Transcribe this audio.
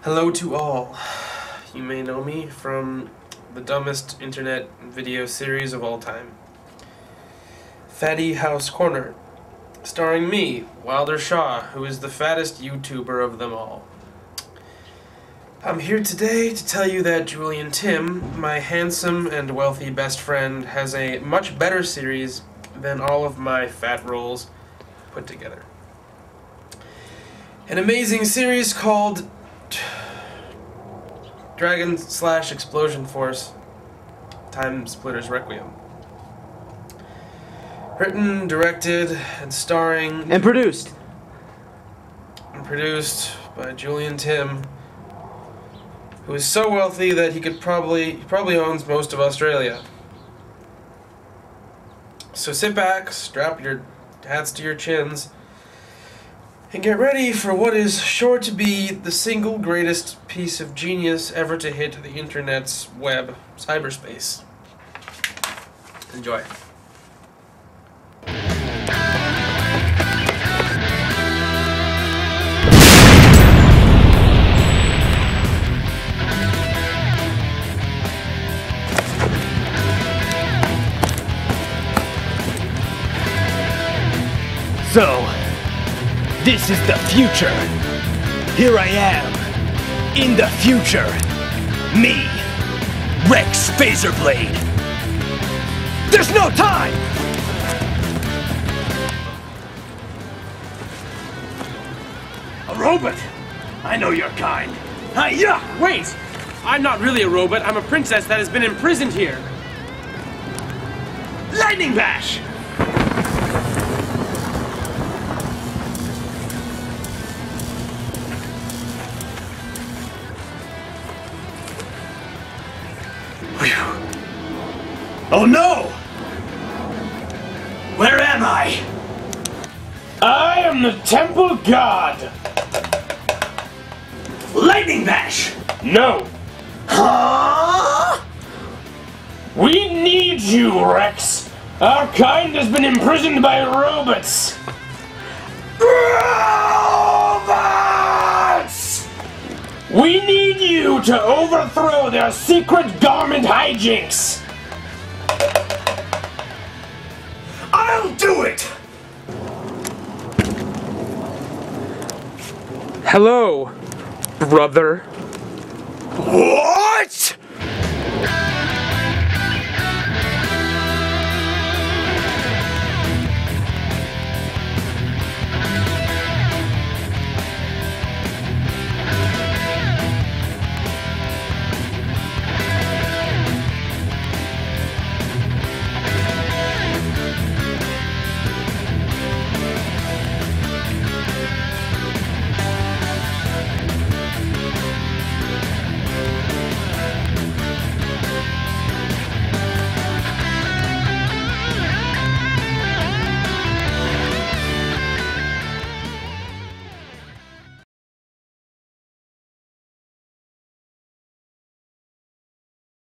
Hello to all. You may know me from the dumbest internet video series of all time, Fatty House Corner, starring me, Wilder Shaw, who is the fattest YouTuber of them all. I'm here today to tell you that Julian Timm, my handsome and wealthy best friend, has a much better series than all of my fat rolls put together. An amazing series called DragonSlash Explosion Force Splitter Requiem. Written, directed, and starring... And produced by Julian Timm, who is so wealthy that he probably owns most of Australia. So sit back, strap your hats to your chins, and get ready for what is sure to be the single greatest piece of genius ever to hit the internet's web, cyberspace. Enjoy. So, this is the future. Here I am, in the future. Me, Rex Phaserblade. There's no time! A robot? I know your kind. Hiya! Wait! I'm not really a robot. I'm a princess that has been imprisoned here. Lightning Bash! Oh no! Where am I? I am the temple god. Lightning Bash! No. Huh? We need you, Rex. Our kind has been imprisoned by robots. Robots! We need you to overthrow their secret government hijinks. I'll do it! Hello, brother. What?